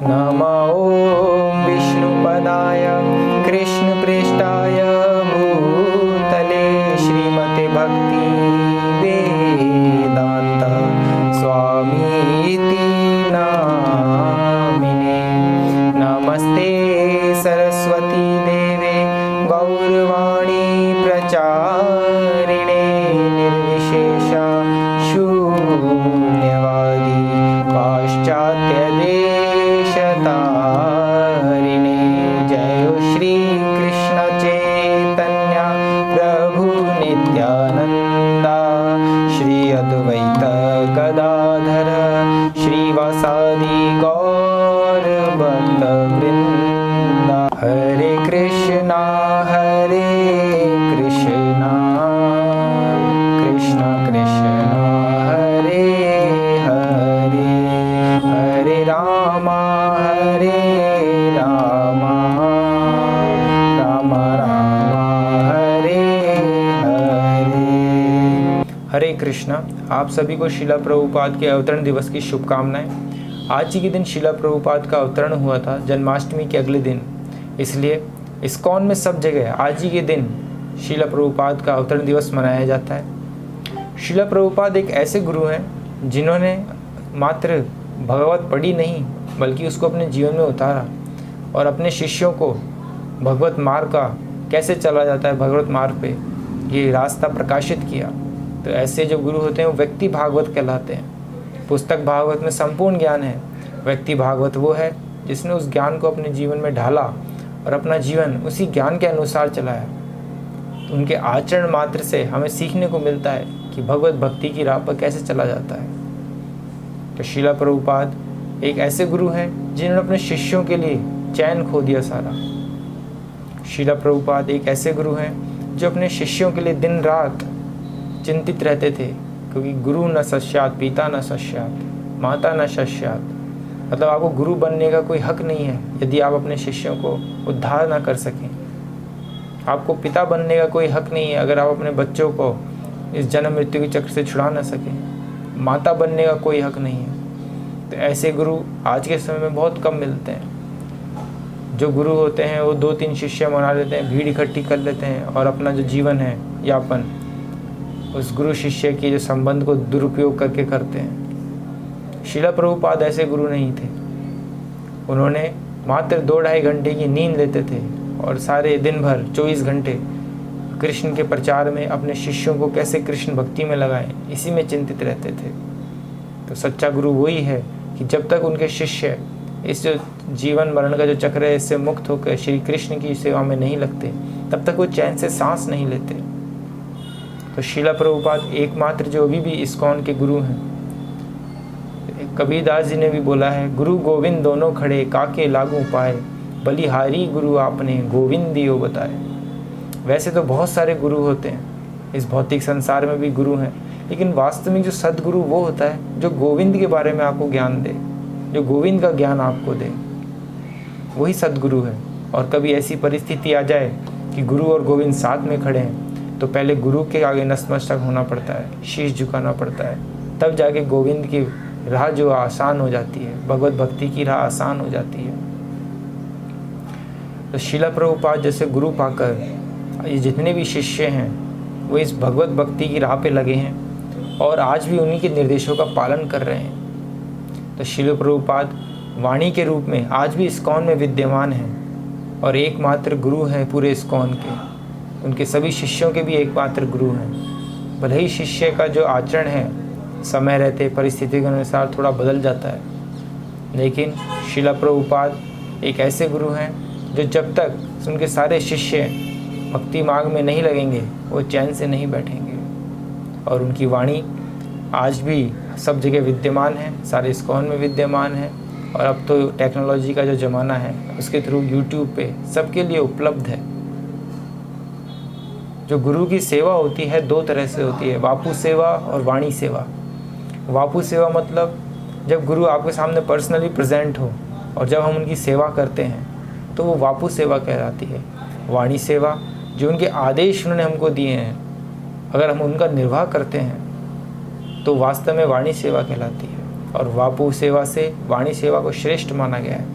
नमो ॐ विष्णुपदाय कृष्णप्रेष्ठाय भूतले श्रीमते भक्ति वेदांत स्वामीति नामिने। नमस्ते सरस्वती देवे गौरवाणी प्रचारिणे निर्विशेषा शून्यवादी पाश्चात्य देशतारिणे। जय श्री कृष्ण चैतन्य प्रभु नित्यानंदा श्री अद्वैत गदाधर श्रीवासादि गौर भक्त वृंदा। हरे कृष्णा कृष्ण कृष्ण हरे हरे, हरे राम राम राम हरे हरे। हरे कृष्णा। आप सभी को शिला प्रभुपाद के अवतरण दिवस की शुभकामनाएं। आज ही के दिन शिला प्रभुपाद का अवतरण हुआ था, जन्माष्टमी के अगले दिन। इसलिए इस्कॉन में सब जगह आज ही के दिन शिला प्रभुपाद का अवतरण दिवस मनाया जाता है। शिला प्रभुपाद एक ऐसे गुरु हैं जिन्होंने मात्र भगवत पढ़ी नहीं बल्कि उसको अपने जीवन में उतारा और अपने शिष्यों को भगवत मार्ग का कैसे चला जाता है, भगवत मार्ग पे ये रास्ता प्रकाशित किया। तो ऐसे जो गुरु होते हैं वो व्यक्ति भागवत कहलाते हैं। पुस्तक भागवत में संपूर्ण ज्ञान है, व्यक्ति भागवत वो है जिसने उस ज्ञान को अपने जीवन में ढाला और अपना जीवन उसी ज्ञान के अनुसार चलाया। तो उनके आचरण मात्र से हमें सीखने को मिलता है कि भगवत भक्ति की राह पर कैसे चला जाता है। तो शिला प्रभुपाद एक ऐसे गुरु हैं जिन्होंने अपने शिष्यों के लिए चैन खो दिया सारा। शिला प्रभुपाद एक ऐसे गुरु हैं जो अपने शिष्यों के लिए दिन रात चिंतित रहते थे, क्योंकि गुरु न सस्यात पिता न सस्यात माता न सस्यात। मतलब आपको गुरु बनने का कोई हक नहीं है यदि आप अपने शिष्यों को उद्धार ना कर सकें। आपको पिता बनने का कोई हक नहीं है अगर आप अपने बच्चों को इस जन्म मृत्यु के चक्र से छुड़ा ना सकें। माता बनने का कोई हक नहीं है। तो ऐसे गुरु आज के समय में बहुत कम मिलते हैं। जो गुरु होते हैं वो 2-3 शिष्य बना लेते हैं, भीड़ इकट्ठी कर लेते हैं और अपना जो जीवन है यापन उस गुरु शिष्य के जो संबंध को दुरुपयोग करके करते हैं। शिला प्रभुपाद ऐसे गुरु नहीं थे। उन्होंने मात्र 2-2.5 घंटे की नींद लेते थे और सारे दिन भर 24 घंटे कृष्ण के प्रचार में अपने शिष्यों को कैसे कृष्ण भक्ति में लगाएं, इसी में चिंतित रहते थे। तो सच्चा गुरु वही है कि जब तक उनके शिष्य इस जो जीवन मरण का जो चक्र है इससे मुक्त होकर श्री कृष्ण की सेवा में नहीं लगते, तब तक वो चैन से सांस नहीं लेते। तो शिला प्रभुपाद एकमात्र जो अभी भी इस्कॉन के गुरु हैं। कबीरदास जी ने भी बोला है, गुरु गोविंद दोनों खड़े काके लागू पाए, बलिहारी गुरु आपने गोविंद दियो बताए। वैसे तो बहुत सारे गुरु होते हैं, इस भौतिक संसार में भी गुरु हैं, लेकिन वास्तविक जो सदगुरु वो होता है जो गोविंद के बारे में आपको ज्ञान दे, जो गोविंद का ज्ञान आपको दे, वही सदगुरु है। और कभी ऐसी परिस्थिति आ जाए कि गुरु और गोविंद साथ में खड़े हैं तो पहले गुरु के आगे नतमस्तक होना पड़ता है, शीश झुकाना पड़ता है, तब जाके गोविंद की राह जो आसान हो जाती है, भगवत भक्ति की राह आसान हो जाती है। तो शिला प्रभुपाद जैसे गुरु पाकर ये जितने भी शिष्य हैं वो इस भगवत भक्ति की राह पे लगे हैं और आज भी उन्हीं के निर्देशों का पालन कर रहे हैं। तो शिला प्रभुपाद वाणी के रूप में आज भी इस्कॉन में विद्यमान हैं और एकमात्र गुरु हैं पूरे इस्कॉन के। उनके सभी शिष्यों के भी एकमात्र गुरु हैं। भले ही शिष्य का जो आचरण है समय रहते परिस्थिति के अनुसार थोड़ा बदल जाता है, लेकिन शिला प्रभुपाद एक ऐसे गुरु हैं जो जब तक उनके सारे शिष्य भक्ति मार्ग में नहीं लगेंगे वो चैन से नहीं बैठेंगे। और उनकी वाणी आज भी सब जगह विद्यमान है, सारे इस्कॉन में विद्यमान है। और अब तो टेक्नोलॉजी का जो ज़माना है उसके थ्रू यूट्यूब पे सबके लिए उपलब्ध है। जो गुरु की सेवा होती है 2 तरह से होती है, वापु सेवा और वाणी सेवा। वापु सेवा मतलब जब गुरु आपके सामने पर्सनली प्रेजेंट हो और जब हम उनकी सेवा करते हैं तो वो वापु सेवा कहलाती है। वाणी सेवा जो उनके आदेश उन्होंने हमको दिए हैं, अगर हम उनका निर्वाह करते हैं तो वास्तव में वाणी सेवा कहलाती है। और वापू सेवा से वाणी सेवा को श्रेष्ठ माना गया है।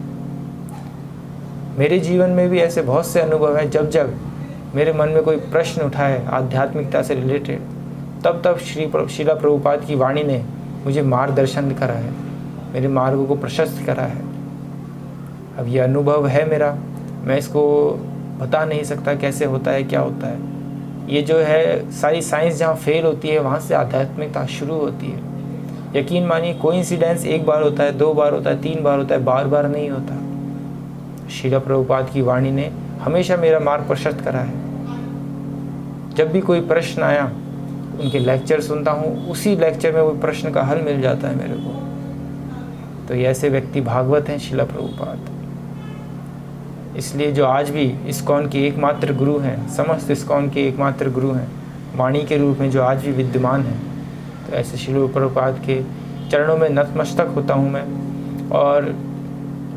मेरे जीवन में भी ऐसे बहुत से अनुभव हैं, जब जब मेरे मन में कोई प्रश्न उठा है आध्यात्मिकता से रिलेटेड, तब तब श्रीला प्रभुपाद की वाणी ने मुझे मार्गदर्शन करा है, मेरे मार्गों को प्रशस्त करा है। अब ये अनुभव है मेरा, मैं इसको बता नहीं सकता कैसे होता है, क्या होता है। ये जो है सारी साइंस जहाँ फेल होती है, वहाँ से आध्यात्मिकता शुरू होती है। यकीन मानिए, कोइंसिडेंस एक बार होता है, 2 बार होता है, 3 बार होता है, बार बार नहीं होता। श्रीला प्रभुपाद की वाणी ने हमेशा मेरा मार्ग प्रशस्त करा है। जब भी कोई प्रश्न आया, उनके लेक्चर सुनता हूँ, उसी लेक्चर में वो प्रश्न का हल मिल जाता है मेरे को। तो ये ऐसे व्यक्ति भागवत हैं श्रीला प्रभुपाद। इसलिए जो आज भी इस्कॉन के एकमात्र गुरु हैं, समस्त इस्कॉन के एकमात्र गुरु हैं, वाणी के रूप में जो आज भी विद्यमान हैं, तो ऐसे श्रीला प्रभुपाद के चरणों में नतमस्तक होता हूँ मैं। और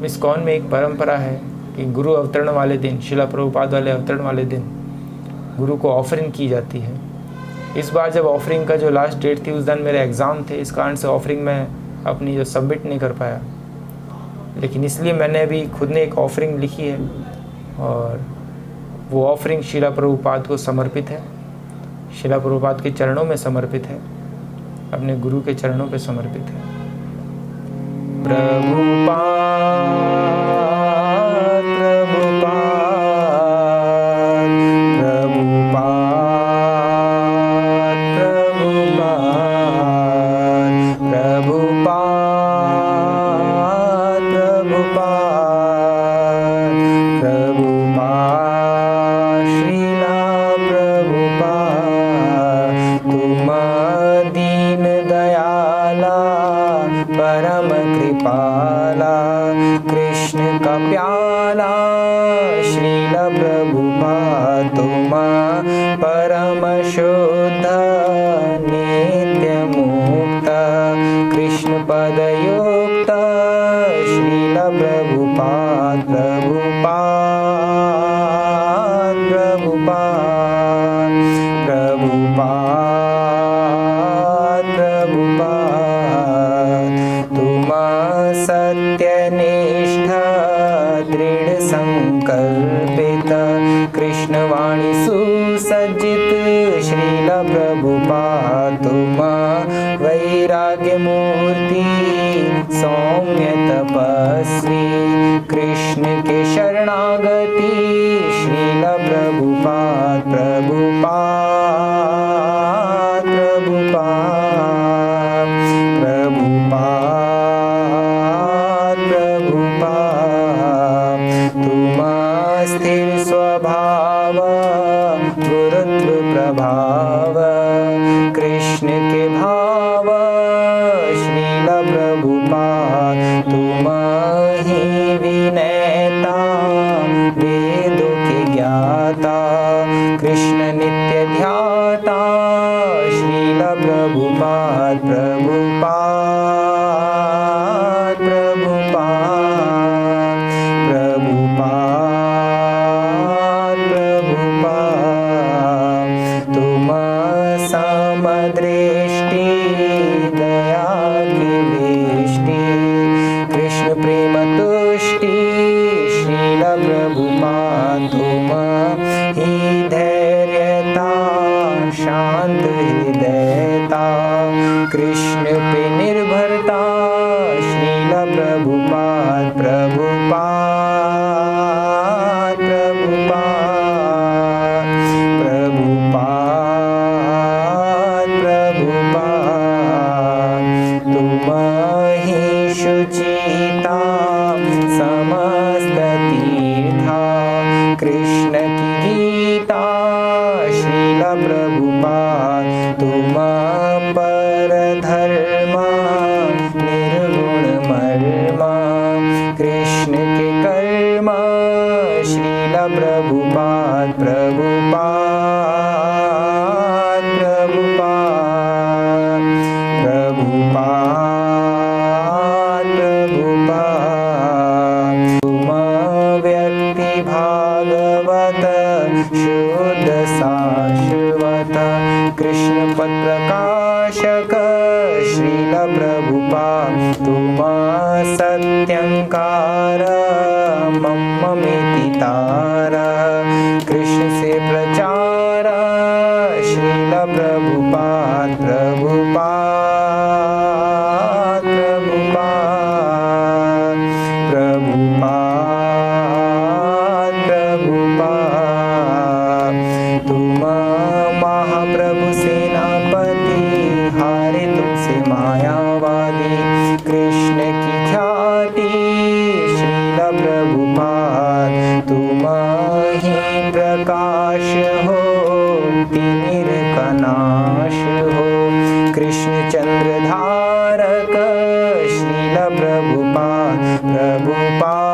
इस्कॉन में एक परंपरा है कि गुरु अवतरण वाले दिन, श्रीला प्रभुपाद वाले अवतरण वाले दिन गुरु को ऑफरिंग की जाती है। इस बार जब ऑफरिंग का जो लास्ट डेट थी, उस दिन मेरे एग्ज़ाम थे, इस कारण से ऑफरिंग मैं अपनी जो सबमिट नहीं कर पाया। लेकिन इसलिए मैंने अभी खुद ने एक ऑफरिंग लिखी है, और वो ऑफरिंग श्रीला प्रभुपाद को समर्पित है, श्रीला प्रभुपाद के चरणों में समर्पित है, अपने गुरु के चरणों पे समर्पित है। परम कृपाला कृष्ण का प्याला श्रीला प्रभुपाद तुम परम शुद्ध नित्य मुक्त कृष्ण पदयुक्त श्रीला प्रभुपाद प्रभुपाद प्रभुपाद प्रभुपाद सत्यनिष्ठ दृढ़ संकल्पित कृष्णवाणी सुसज्जित श्रीला प्रभुपाद तुम वैराग्य मूर्ति सौम्य तपस्वी कृष्ण के शरणागति श्रीला प्रभुपाद प्रभुपाद प्रभुपाद प्रभुपाद स्थिर स्वभाव गुरुत्व प्रभाव कृष्ण के भाव श्रीला प्रभुपाद तुम ही विनयता वेदों के ज्ञाता कृष्ण नित्य ध्याता श्रीला प्रभुपाद प्रभुपाद समदृष्टि दया की वृष्टि कृष्ण प्रेम तुष्टि श्रीला प्रभुपाद तुम ही धैर्यता शांत हृदयता कृष्ण पे निर्भरता श्रीला प्रभुपाद प्रभुपाद शुचिता समस्त तीर्था कृष्ण की गीता श्रीला प्रभुपाद तुम पर धर्म निर्गुण मर्म कृष्ण के कर्म श्रीला प्रभुपाद प्रभुपाद प्रभुपाद प्रभुपाद प्रभुपाद तुम सत्यंकार मम्ममिति तारा कृष्ण से प्रचार श्रील प्रभुपाद प्रभुपाद प्रभुपाद प्रभुपाद प्रभुपाद तुम महाप्रभु सेनापति हारे तुमसे मायावादी कृष्ण की ख्याति श्रील प्रभुपाद तुम ही प्रकाश हो तिमिर का नाश हो कृष्ण चंद्रधारक श्रील प्रभुपाद प्रभुपाद